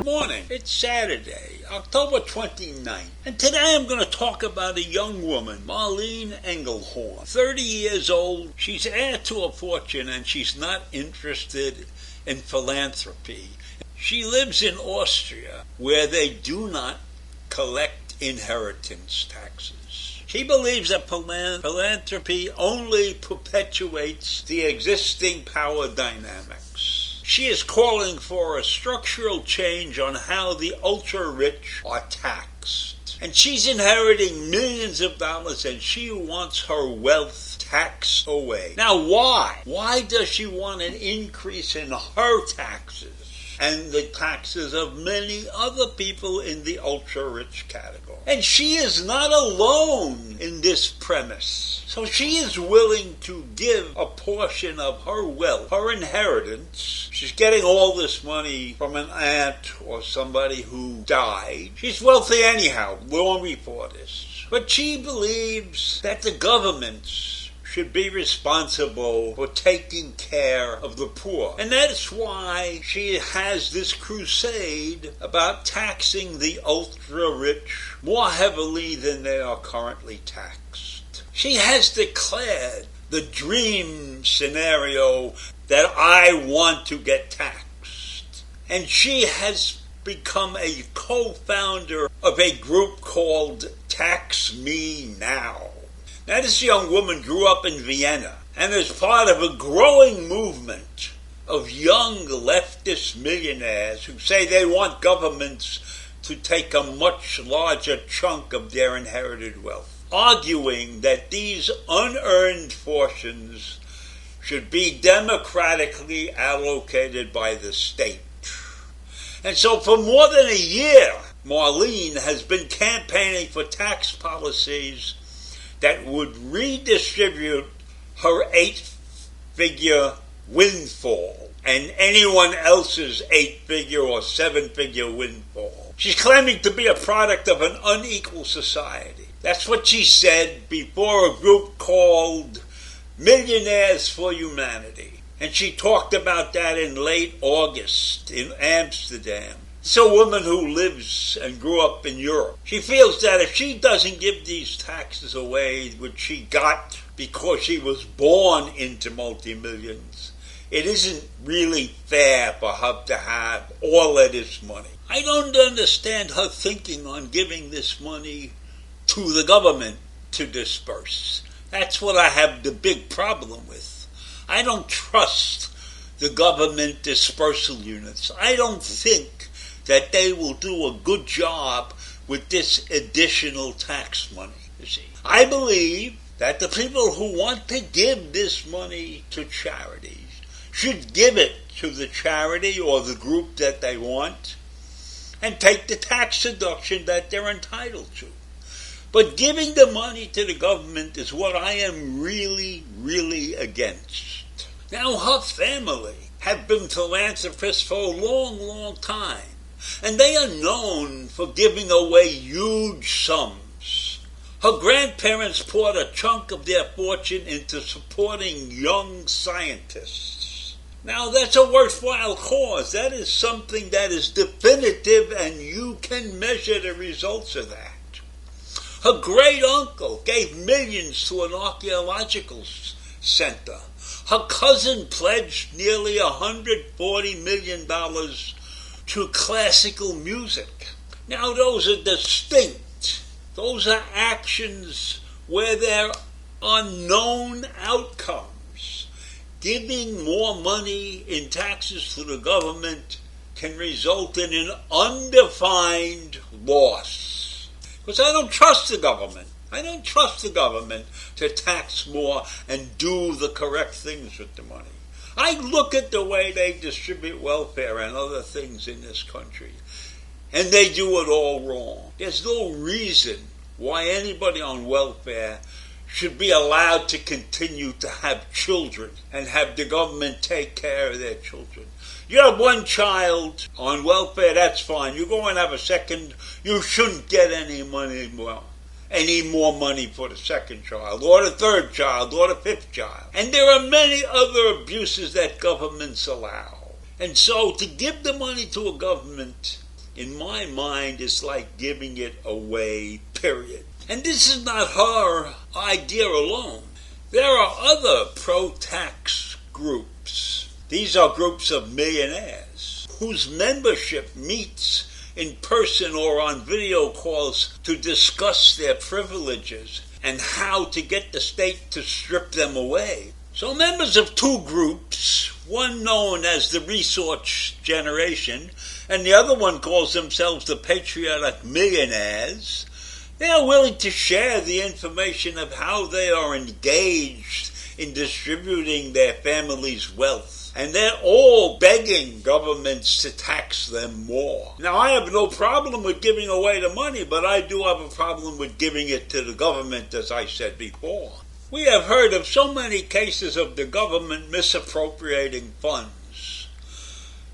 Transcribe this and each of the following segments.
Morning. It's Saturday, October 29th, and today I'm going to talk about a young woman, Marlene Engelhorn. 30 years old, she's heir to a fortune and she's not interested in philanthropy. She lives in Austria, where they do not collect inheritance taxes. She believes that philanthropy only perpetuates the existing power dynamics. She is calling for a structural change on how the ultra-rich are taxed. And she's inheriting millions of dollars and she wants her wealth taxed away. Now why? Why does she want an increase in her taxes and the taxes of many other people in the ultra-rich category? And she is not alone in this premise. So she is willing to give a portion of her wealth, her inheritance. She's getting all this money from an aunt or somebody who died. She's wealthy anyhow, long before this. But she believes that the governments should be responsible for taking care of the poor. And that's why she has this crusade about taxing the ultra-rich more heavily than they are currently taxed. She has declared the dream scenario that I want to get taxed. And she has become a co-founder of a group called Tax Me Now. Now, this young woman grew up in Vienna and is part of a growing movement of young leftist millionaires who say they want governments to take a much larger chunk of their inherited wealth, arguing that these unearned fortunes should be democratically allocated by the state. And so for more than a year, Marlene has been campaigning for tax policies that would redistribute her 8-figure windfall and anyone else's 8-figure or 7-figure windfall. She's claiming to be a product of an unequal society. That's what she said before a group called Billionaires for Humanity. And she talked about that in late August in Amsterdam. It's a woman who lives and grew up in Europe. She feels that if she doesn't give these taxes away, which she got because she was born into multi-millions, it isn't really fair for her to have all of this money. I don't understand her thinking on giving this money to the government to disperse. That's what I have the big problem with. I don't trust the government dispersal units. I don't think that they will do a good job with this additional tax money, you see. I believe that the people who want to give this money to charities should give it to the charity or the group that they want and take the tax deduction that they're entitled to. But giving the money to the government is what I am really, really against. Now, her family have been philanthropists for a long, long time. And they are known for giving away huge sums. Her grandparents poured a chunk of their fortune into supporting young scientists. Now, that's a worthwhile cause. That is something that is definitive and you can measure the results of that. Her great-uncle gave millions to an archaeological center. Her cousin pledged nearly $140 million to classical music. Now those are distinct. Those are actions where there are known outcomes. Giving more money in taxes to the government can result in an undefined loss. Because I don't trust the government. I don't trust the government to tax more and do the correct things with the money. I look at the way they distribute welfare and other things in this country, and they do it all wrong. There's no reason why anybody on welfare should be allowed to continue to have children and have the government take care of their children. You have one child on welfare, that's fine. You go and have a second, you shouldn't get any more money for the second child, or the third child, or the fifth child. And there are many other abuses that governments allow. And so to give the money to a government in my mind, is like giving it away, period. And this is not her idea alone. There are other pro-tax groups. These are groups of millionaires whose membership meets in person or on video calls to discuss their privileges and how to get the state to strip them away. So members of two groups, one known as the Resource Generation, and the other one calls themselves the Patriotic Millionaires, they are willing to share the information of how they are engaged in distributing their family's wealth. And they're all begging governments to tax them more. Now, I have no problem with giving away the money, but I do have a problem with giving it to the government, as I said before. We have heard of so many cases of the government misappropriating funds,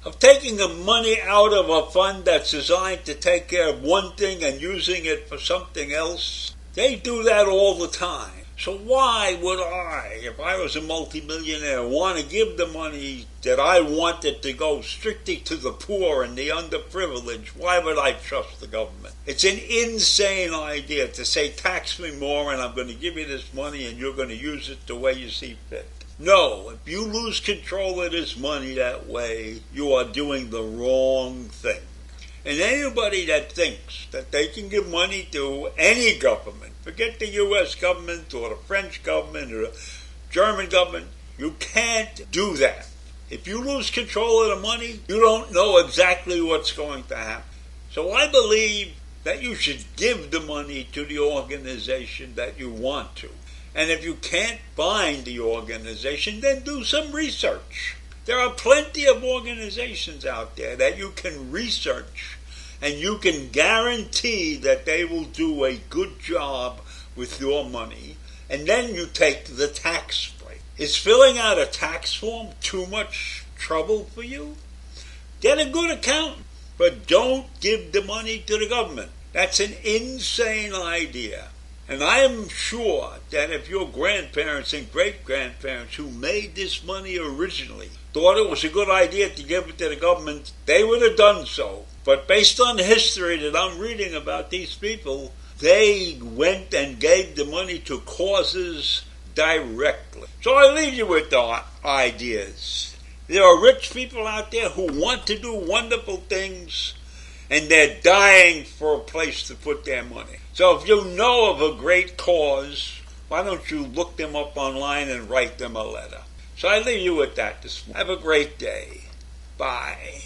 of taking the money out of a fund that's designed to take care of one thing and using it for something else. They do that all the time. So why would I, if I was a multimillionaire, want to give the money that I wanted to go strictly to the poor and the underprivileged? Why would I trust the government? It's an insane idea to say, tax me more and I'm going to give you this money and you're going to use it the way you see fit. No, if you lose control of this money that way, you are doing the wrong thing. And anybody that thinks that they can give money to any government, forget the U.S. government or the French government or the German government, you can't do that. If you lose control of the money, you don't know exactly what's going to happen. So I believe that you should give the money to the organization that you want to. And if you can't find the organization, then do some research. There are plenty of organizations out there that you can research and you can guarantee that they will do a good job with your money, and then you take the tax break. Is filling out a tax form too much trouble for you? Get a good accountant, but don't give the money to the government. That's an insane idea. And I am sure that if your grandparents and great-grandparents who made this money originally thought it was a good idea to give it to the government, they would have done so. But based on the history that I'm reading about these people, they went and gave the money to causes directly. So I leave you with the ideas. There are rich people out there who want to do wonderful things, and they're dying for a place to put their money. So if you know of a great cause, why don't you look them up online and write them a letter? So I leave you with that this morning. Have a great day. Bye.